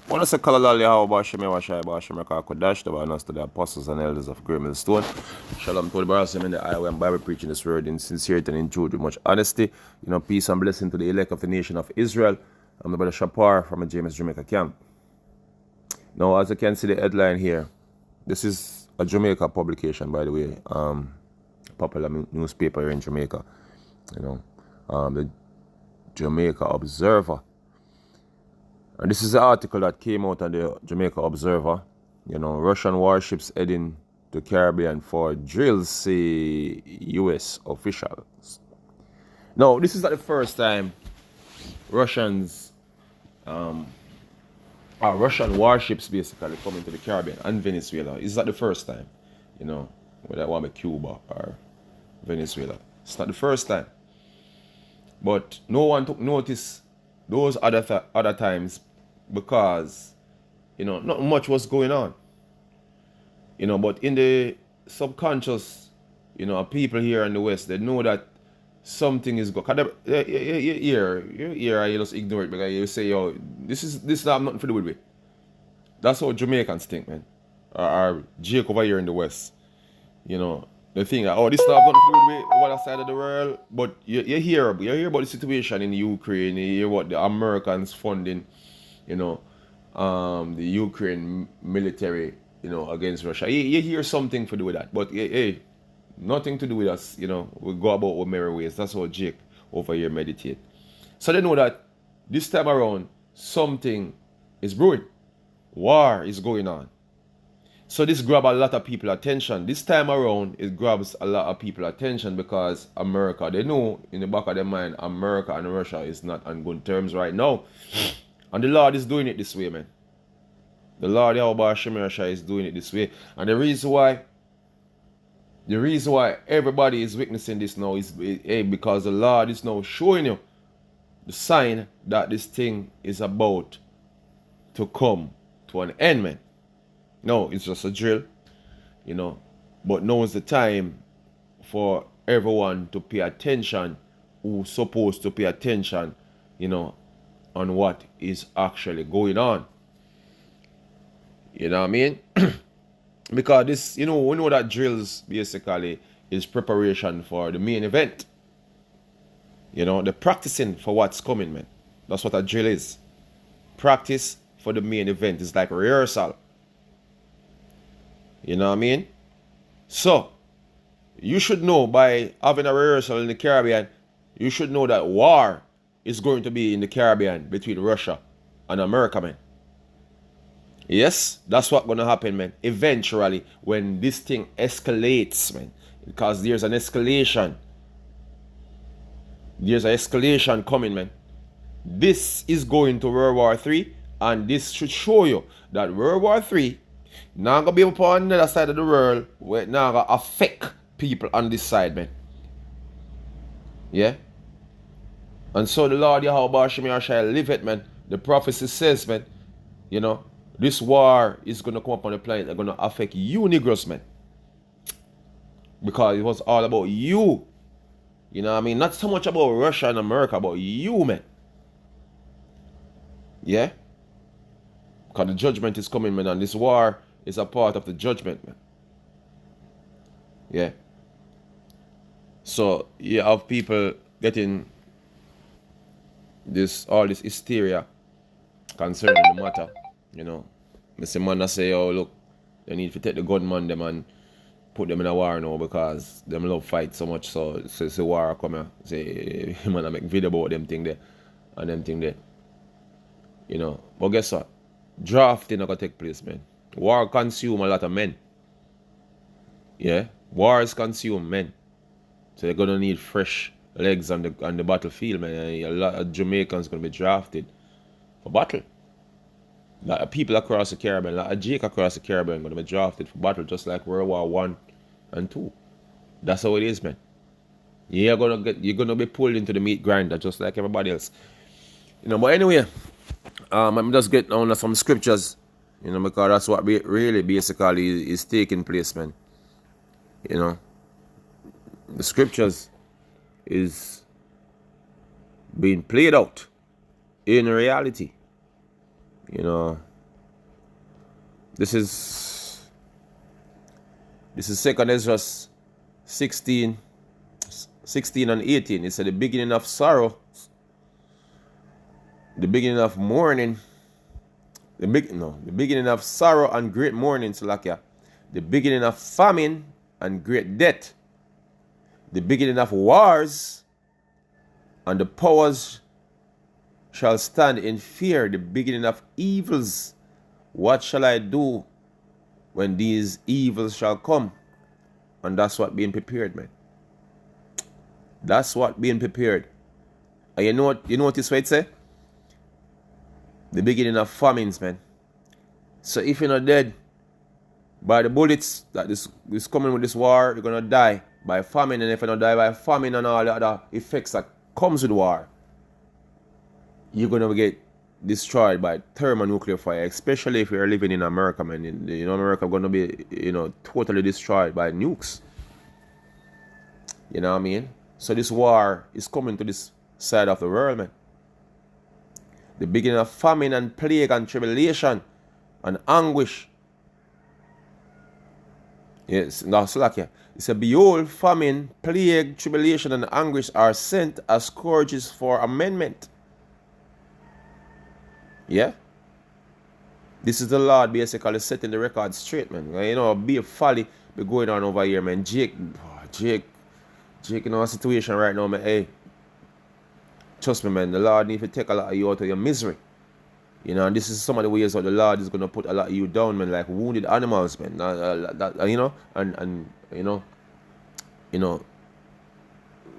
Want to say Kalalali how Bashim Washai Bashim Kodash, the Banas to the apostles and elders of Grimmill Stone. Shalom to the Barasim in the Iowa and Bible preaching this word in sincerity and in truth with much honesty. You know, peace and blessing to the elect of the nation of Israel. I'm the brother Shapar from the James Jamaica camp. Now, as you can see the headline here, this is a Jamaica publication, by the way, popular newspaper here in Jamaica. You know, the Jamaica Observer. And this is the article that came out on the Jamaica Observer. You know, Russian warships heading to Caribbean for drills, say U.S. officials. Now, this is not the first time Russian warships basically come into the Caribbean and Venezuela. It's not the first time, you know, whether I want to be Cuba or Venezuela. It's not the first time. But no one took notice those other times because, you know, not much was going on. You know, but in the subconscious, you know, people here in the West, they know that something is going. You just ignore it because you say, yo, this have nothing to do with it. That's how Jamaicans think, man. Or Jake over here in the West. You know, they think that, oh, this have nothing to do with it over that side of the world. But you hear about the situation in Ukraine, you hear what the Americans funding, you know, the Ukraine military, you know, against Russia. You hear something to do with that. But hey, nothing to do with us, you know. We go about our merry ways. That's how Jake over here meditate. So they know that this time around, something is brewing. War is going on. So this grabs a lot of people's attention. This time around, it grabs a lot of people's attention because America, they know in the back of their mind, America and Russia is not on good terms right now. And the Lord is doing it this way, man. The Lord Yahweh Shemir is doing it this way. And the reason why everybody is witnessing this now is because the Lord is now showing you the sign that this thing is about to come to an end, man. No, it's just a drill, you know. But now is the time for everyone to pay attention who's supposed to pay attention, you know, on what is actually going on. You know what I mean? Because this, you know, we know that drills basically is preparation for the main event. You know, the practicing for what's coming, man. That's what a drill is. Practice for the main event is like rehearsal. You know what I mean? So, you should know by having a rehearsal in the Caribbean, you should know that war is going to be in the Caribbean between Russia and America, man. Yes, that's what's going to happen, man. Eventually, when this thing escalates, man. Because there's an escalation. There's an escalation coming, man. This is going to World War III. And this should show you that World War III not going to be upon the other side of the world where it not going to affect people on this side, man. Yeah? And so the Lord Yahweh Shemir shall live it, man. The prophecy says, man, you know, this war is going to come up on the planet. It's going to affect you Negroes, man. Because it was all about you. You know what I mean? Not so much about Russia and America, but you, man. Yeah? Because the judgment is coming, man. And this war is a part of the judgment, man. Yeah? So, you have people getting all this hysteria concerning the matter. You know, Mr. Man say, oh, look, they need to take the gunman them and put them in a war now because them love fight so much. So the war come here. Say, man, I make video about them thing there and them thing there. You know, but guess what? Drafting not gonna take place, man. War consume a lot of men. Yeah, wars consume men. So they're gonna need fresh legs on the battlefield, man. And a lot of Jamaicans gonna be drafted for battle. A lot of people across the Caribbean, a lot of Jake across the Caribbean gonna be drafted for battle, just like World War I and II. That's how it is, man. You're gonna be pulled into the meat grinder just like everybody else. You know, but anyway, I'm just getting on some scriptures, you know, because that's what really basically is taking place, man. You know, the scriptures is being played out in reality. You know, This is 2nd Ezra 16 and 18. It said the beginning of sorrow, the beginning of mourning, the beginning of sorrow and great mourning, Salakia. The beginning of famine and great death. The beginning of wars, and the powers shall stand in fear. The beginning of evils. What shall I do when these evils shall come? And that's what being prepared, man. That's what being prepared. And you notice what it say? The beginning of famines, man. So if you're not dead by the bullets that is coming with this war, you're gonna die by famine. And if you don't die by famine and all the other effects that comes with war, you're gonna get destroyed by thermonuclear fire, especially if you're living in America, man. You know, America gonna be, totally destroyed by nukes. You know what I mean? So this war is coming to this side of the world, man. The beginning of famine and plague and tribulation and anguish. Yes, now Salakia. It said, behold, famine, plague, tribulation, and anguish are sent as scourges for amendment. Yeah? This is the Lord basically setting the record straight, man. You know, be a folly be going on over here, man. Jake, in our situation right now, man. Hey, trust me, man. The Lord needs to take a lot of you out of your misery. You know, and this is some of the ways how the Lord is going to put a lot of you down, man, like wounded animals, man.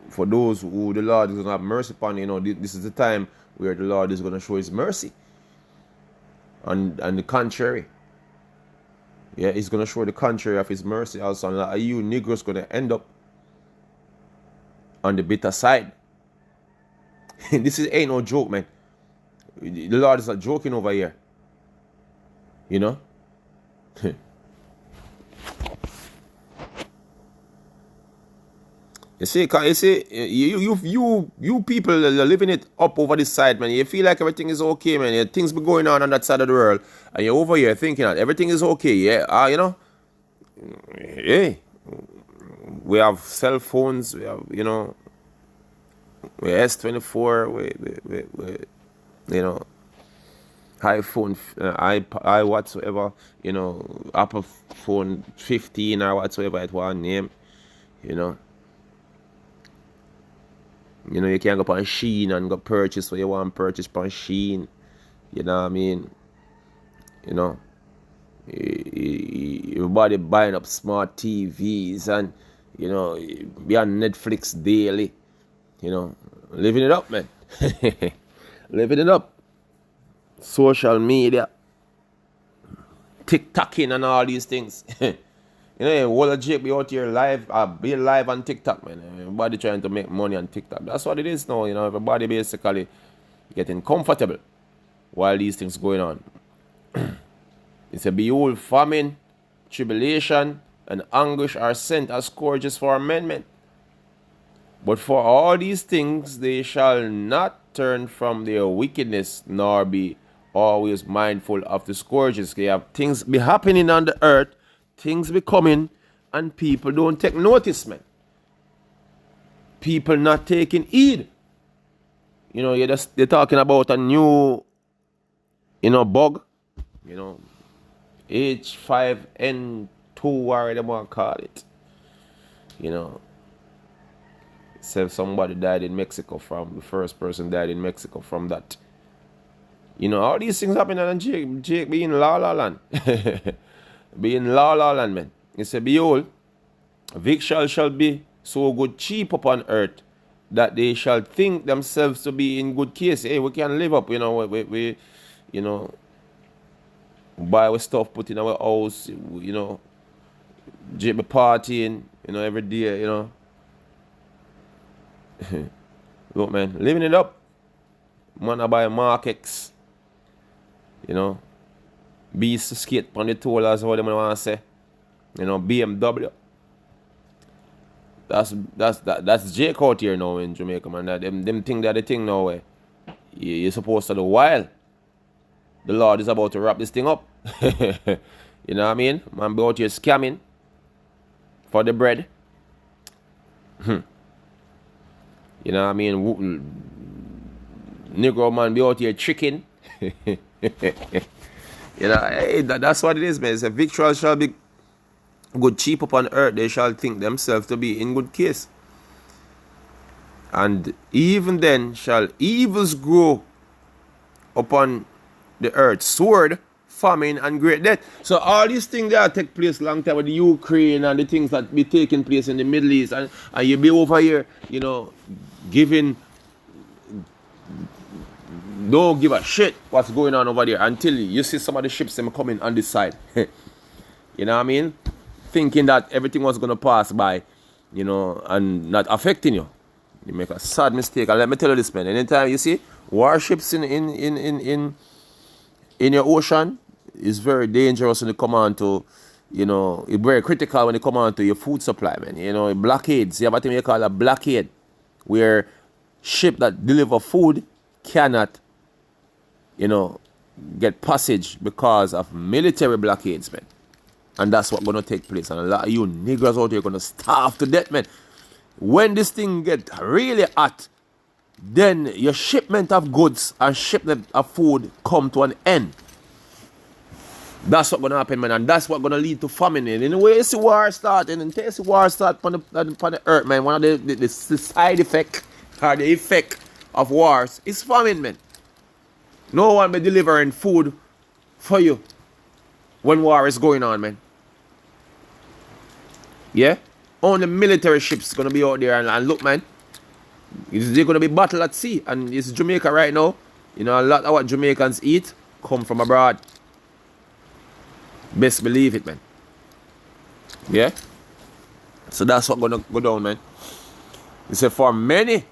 For those who the Lord is going to have mercy upon, this is the time where the Lord is going to show his mercy. And the contrary. Yeah, he's going to show the contrary of his mercy also. And a lot of you Negroes going to end up on the bitter side. This ain't no joke, man. The Lord is not joking over here. You know? You see, you people are living it up over this side, man. You feel like everything is okay, man. Things be going on that side of the world, and you're over here thinking that everything is okay. Yeah, hey, we have cell phones. We have, we S24. We iPhone, I whatsoever. Apple phone 15 or whatsoever it was name. You can go on Shein and go purchase what you want to purchase on Shein. You know what I mean? Everybody buying up smart TVs and, be on Netflix daily. Living it up, man. Living it up. Social media. TikToking and all these things. Wall of Jake be out here live, be live on TikTok, man. Everybody trying to make money on TikTok. That's what it is now, everybody basically getting comfortable while these things going on. It's a behold, famine, tribulation, and anguish are sent as scourges for amendment. But for all these things they shall not turn from their wickedness, nor be always mindful of the scourges. They have things be happening on the earth, things be coming, and people don't take notice, man. People not taking heed. They're talking about a new, bug. H5N2, whatever they want to call it. Say somebody died in Mexico the first person died in Mexico from that. All these things happening, and Jake being la la land. Being la la land, man. He said, behold, victuals shall be so good cheap upon earth that they shall think themselves to be in good case. Hey, we can live up, we buy our stuff, put in our house, Jake be partying, every day, Look, man, living it up. Man, I buy Mark X. Beast to skate on the toll, as what they want to say. BMW. That's Jake out here now in Jamaica, man. Them think that the thing now where you're supposed to do wild. the Lord is about to wrap this thing up. You know what I mean? Man be out here scamming for the bread. You know what I mean? Negro man be out here tricking. You know, hey, that's what it is, man. It's a victual shall be good cheap upon earth. They shall think themselves to be in good case. And even then shall evils grow upon the earth, sword, famine, and great death. So all these things that take place long time with the Ukraine and the things that be taking place in the Middle East, and you be over here, you know, giving, don't give a shit what's going on over there until you see some of the ships them coming on this side. You know what I mean? Thinking that everything was going to pass by, you know, and not affecting you. You make a sad mistake. And let me tell you this, man. Anytime you see warships in your ocean, it's very dangerous when they come on to, you know, it's very critical when they come on to your food supply, man. You know, blockades. You have a thing you call a blockade, where ship that deliver food cannot, you know, get passage because of military blockades, man. And that's what's going to take place. And a lot of you niggers out here are going to starve to death, man. When this thing get really hot, then your shipment of goods and shipment of food come to an end. That's what's going to happen, man. And that's what's going to lead to famine. And in the way you see war start, and then you see war start on the earth, man, one of the side effect or the effect of wars is famine, man. No one be delivering food for you when war is going on, man. Yeah? Only military ships gonna be out there and look, man. They're gonna be battle at sea. And it's Jamaica right now. You know, a lot of what Jamaicans eat come from abroad. Best believe it, man. Yeah? So that's what's gonna go down, man. He said, for many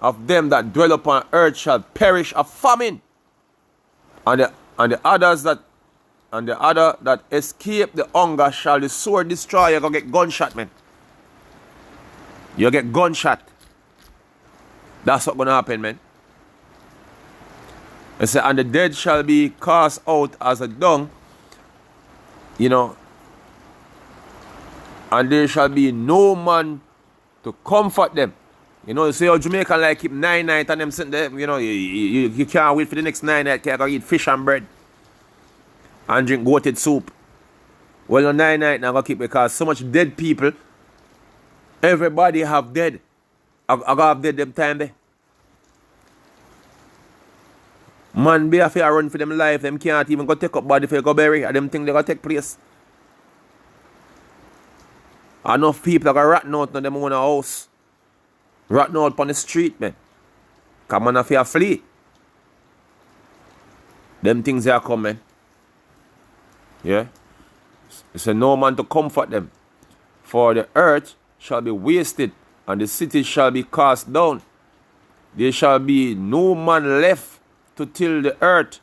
of them that dwell upon earth shall perish of famine. And the other that escape the hunger shall the sword destroy. You're gonna get gunshot, man. You get gunshot. That's what's gonna happen, man. It said, and the dead shall be cast out as a dung, you know, and there shall be no man to comfort them. You know, you see how Jamaican like keep 9 nights and them sitting there, you know, you can't wait for the next 9 nights, can't go eat fish and bread and drink goated soup. Well, on 9 nights now go keep, because so much dead people, everybody have dead. I go have dead them time there. Man be after run for them life, them can't even go take up body for go bury, and them think they go take place. Enough people that got rotten out in them own house. Rotten out on the street, man. Come on, if you flee. Them things are coming. Yeah? It's a no man to comfort them. For the earth shall be wasted, and the cities shall be cast down. There shall be no man left to till the earth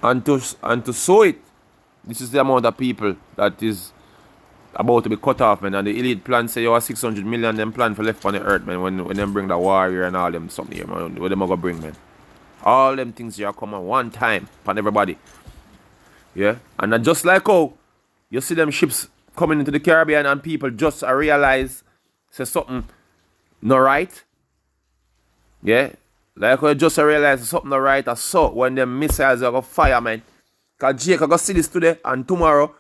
and to sow it. This is the amount of people that is about to be cut off, man. And the elite plan say you have 600 million them plan for left on the earth, man. When them bring the warrior and all them something here, man. What them are gonna bring, man? All them things here come at one time upon everybody. Yeah? And just like how you see them ships coming into the Caribbean and people just realize say something not right. Yeah? Like how you just realize something not right, I saw when them missiles are gonna fire, man. Cause Jake I go see this today and tomorrow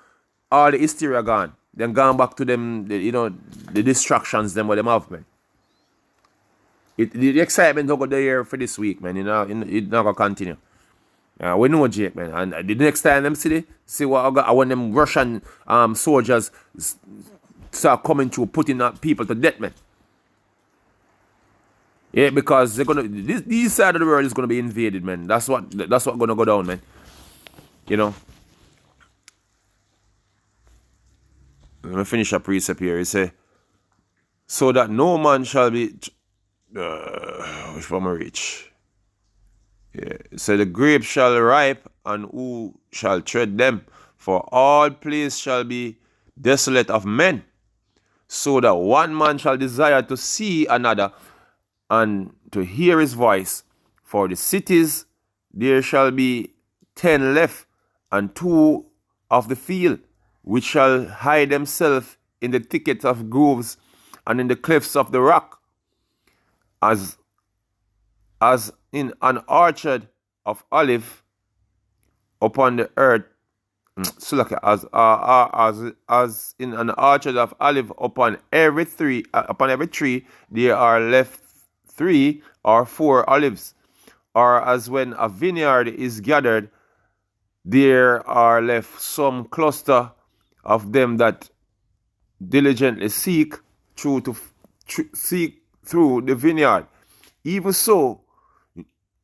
all the hysteria gone. Then gone back to them, you know, the distractions them what them have, man. The excitement over there for this week, man. You know, it's not gonna continue. We know Jake, man. And the next time them see what I got when them Russian soldiers start coming through, putting people to death, man. Yeah, because they're gonna this side of the world is gonna be invaded, man. That's what gonna go down, man. You know. Let me finish a precept here. He say, so that no man shall be which one I reach? Yeah. So the grapes shall ripe, and who shall tread them? For all place shall be desolate of men, so that one man shall desire to see another, and to hear his voice. For the cities there shall be 10 left, and 2 of the field, which shall hide themselves in the thickets of groves and in the clefts of the rock, as in an orchard of olive upon the earth. As in an orchard of olive upon every tree there are left 3 or 4 olives, or as when a vineyard is gathered, there are left some cluster of them that diligently seek through the vineyard. Even so,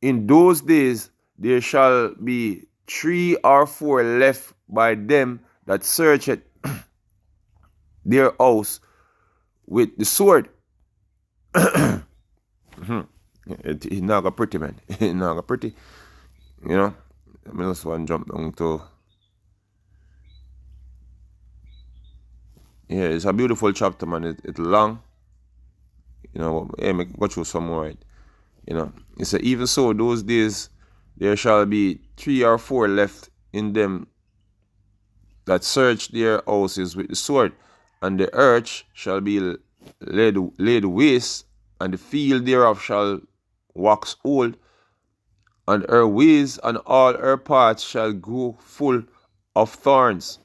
in those days there shall be 3 or 4 left by them that search it their house with the sword. It's not got pretty, man. It's not got pretty. You know? I mean, just want to jump down to. Yeah, it's a beautiful chapter, man. It's long. You know, hey, me go through some more. You know, it said, even so, those days there shall be 3 or 4 left in them that search their houses with the sword, and the earth shall be laid waste, and the field thereof shall wax old, and her ways and all her paths shall go full of thorns,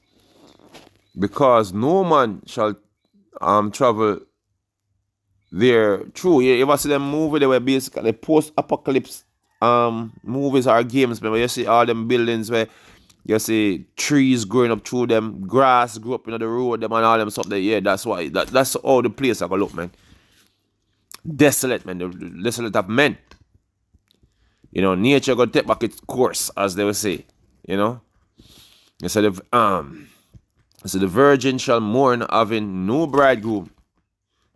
because no man shall travel there through. You ever see them movie? They were basically post-apocalypse movies or games, where you see all them buildings where you see trees growing up through them, grass grew up in the road, them and all them stuff there. Yeah, that's why. That's how the place I go look, man. Desolate, man. The desolate of men. You know, nature gonna take back its course, as they will say. You know? Instead of so the virgin shall mourn having no bridegroom.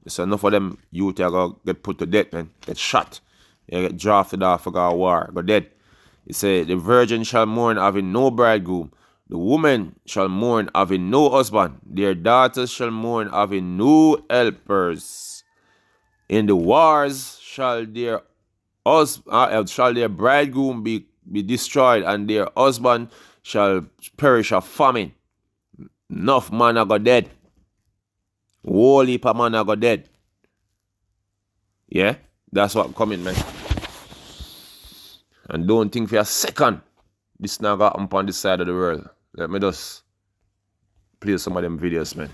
So enough of them youth are gonna get put to death, man. Get shot. You get drafted off for a war. Go dead. It said, the virgin shall mourn having no bridegroom. The woman shall mourn having no husband. Their daughters shall mourn having no helpers. In the wars shall their bridegroom be destroyed, and their husband shall perish of famine. Enough man are go dead. Whole heap of man are go dead. Yeah? That's what coming, man. And don't think for a second this now got up on this side of the world. Let me just play some of them videos, man.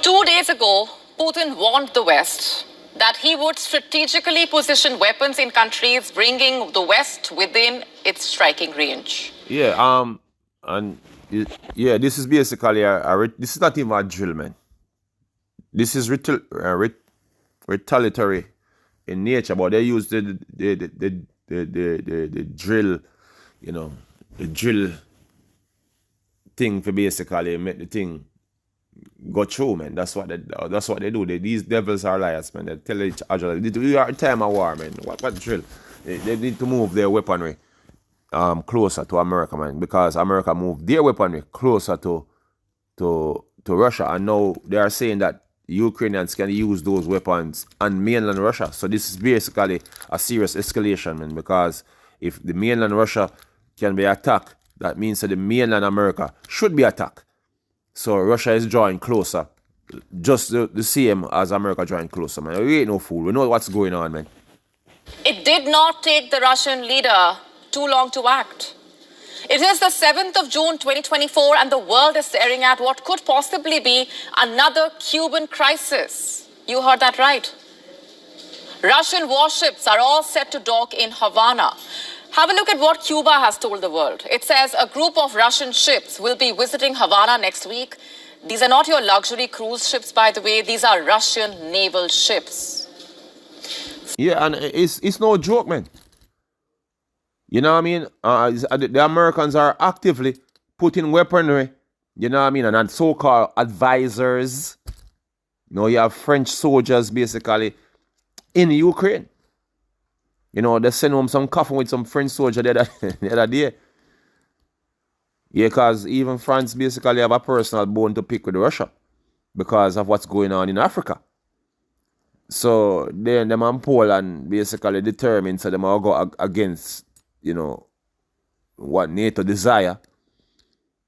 Two days ago, Putin warned the West that he would strategically position weapons in countries bringing the West within its striking range. Yeah, this is basically this is not even a drill, man. This is retaliatory in nature, but they use the drill, you know, the drill thing for basically make the thing go through, man. That's what they do. These devils are liars, man. They tell each other we are in time of war, man. What drill? They need to move their weaponry closer to America, man, because America moved their weaponry closer to Russia, and now they are saying that Ukrainians can use those weapons on mainland Russia. So this is basically a serious escalation, man, because if the mainland Russia can be attacked, that means that the mainland America should be attacked. So Russia is drawing closer, just the same as America drawing closer, man. We ain't no fool. We know what's going on, man. It did not take the Russian leader too long to act. It is the 7th of June 2024, and the world is staring at what could possibly be another Cuban crisis. You heard that right. Russian warships are all set to dock in Havana. Have a look at what Cuba has told the world. It says a group of Russian ships will be visiting Havana next week. These are not your luxury cruise ships, by the way. These are Russian naval ships. Yeah, and it's no joke, man. You know what I mean? The Americans are actively putting weaponry, you know what I mean, and so-called advisors. You know, you have French soldiers basically in Ukraine. You know, they send home some coffin with some French soldier the other day. Yeah, because even France basically have a personal bone to pick with Russia because of what's going on in Africa. So then them and Poland basically determined so them all go against, you know, what NATO desire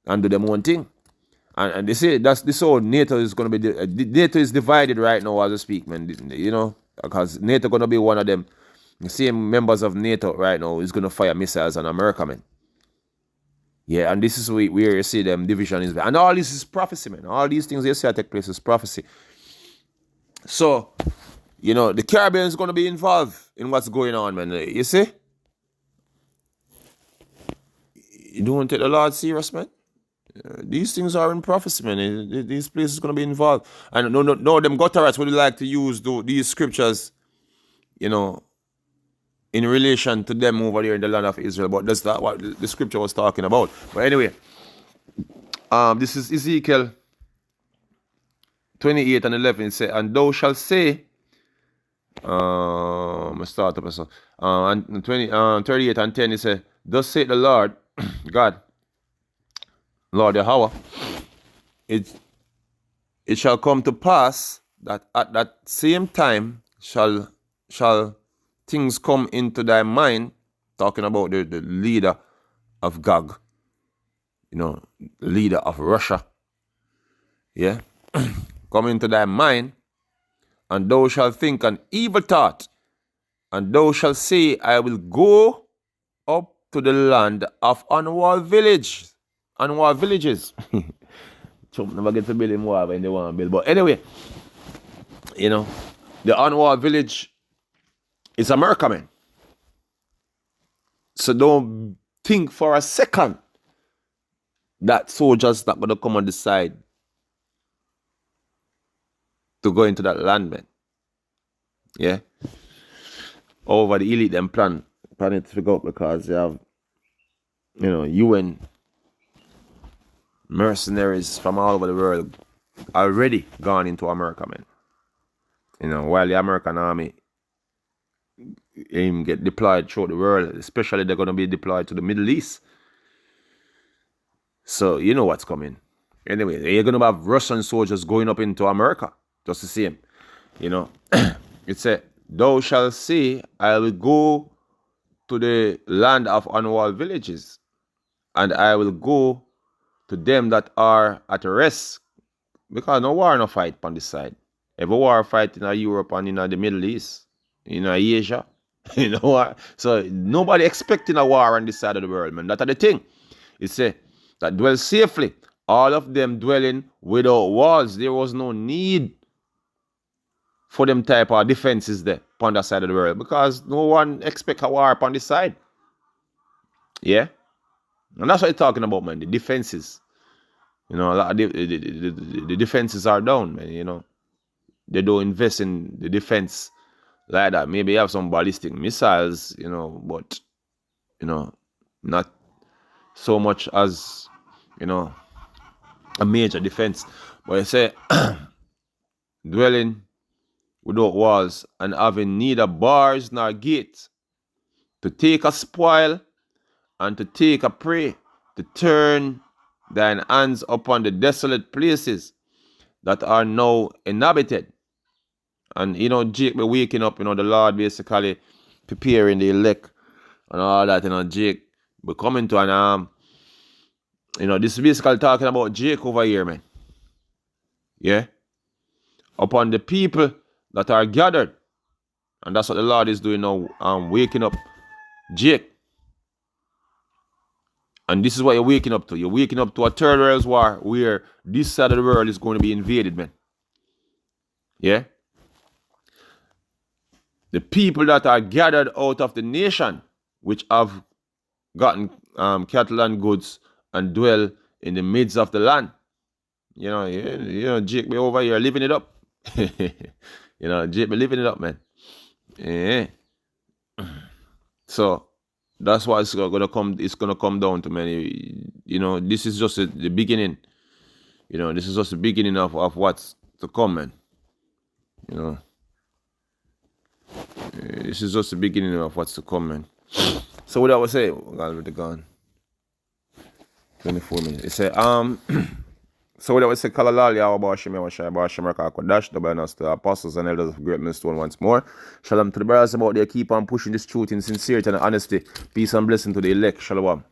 and do them own thing. And they say that's this whole NATO is gonna be NATO is divided right now as we speak, man. You know, because NATO gonna be one of them. The same members of NATO right now is gonna fire missiles on America, man. Yeah, and this is where you see them division is, and all this is prophecy, man. All these things you see take place is prophecy. So, you know, the Caribbean is gonna be involved in what's going on, man. You see, you don't take the Lord serious, man. These things are in prophecy, man. These places going to be involved. And no, them gutterats would like to use these scriptures, you know, in relation to them over there in the land of Israel. But that's not what the scripture was talking about. But anyway, this is Ezekiel 28 and 11. It says, and thou shalt say, I start up so. And 38 and 10, it says, thus saith the Lord, God, Lord Yahweh, it shall come to pass that at that same time shall things come into thy mind, talking about the leader of Gog, you know, leader of Russia, yeah, come into thy mind, and thou shalt think an evil thought, and thou shalt say, I will go up to the land of unwalled villages. Trump never get to build him wall when they want to build. But anyway, you know, the unwalled village is America, man. So don't think for a second that soldiers not going to come and decide to go into that land, man. Yeah. Over the elite them plan it to figure out because they have, you know, UN mercenaries from all over the world already gone into America, man. You know, while the American army get deployed throughout the world, especially they're going to be deployed to the Middle East. So, you know what's coming. Anyway, you're going to have Russian soldiers going up into America, just the same. You know, it said, thou shalt say, I will go to the land of unwalled villages, and I will go to them that are at rest, because no war, no fight on this side. Every war fight in Europe and in the Middle East, in Asia, you know what? So nobody expecting a war on this side of the world, man. That's the thing. It say that dwell safely, all of them dwelling without walls. There was no need for them type of defenses there on that side of the world, because no one expect a war on this side. Yeah. And that's what you're talking about, man. The defenses. You know, a lot of the defenses are down, man. You know, they don't invest in the defense like that. Maybe you have some ballistic missiles, you know, but, you know, not so much as, you know, a major defense. But you say, dwelling without walls and having neither bars nor gates, to take a spoil and to take a prey, to turn thine hands upon the desolate places that are now inhabited. And, you know, Jake be waking up, you know, the Lord basically preparing the elect and all that, you know, Jake be coming to an, you know, this is basically talking about Jake over here, man. Yeah? Upon the people that are gathered. And that's what the Lord is doing now, waking up Jake. And this is what you're waking up to. You're waking up to a third world war where this side of the world is going to be invaded, man. Yeah? The people that are gathered out of the nation, which have gotten cattle and goods and dwell in the midst of the land. You know, Jake be over here living it up. You know, Jake be living it up, man. Yeah. So that's what it's gonna come down to, man. You know, this is just the beginning. You know, this is just the beginning of what's to come, man. You know. This is just the beginning of what's to come, man. So what I was saying, God with the gun. 24 minutes. It said, So that we say Kalalal Yawa Bashim Yawa Shai Bashim Rakako Dash, the Banas, the apostles and elders of Great Millstone once more. Shalom to the brothers about they keep on pushing this truth in sincerity and honesty. Peace and blessing to the elect. Shalom.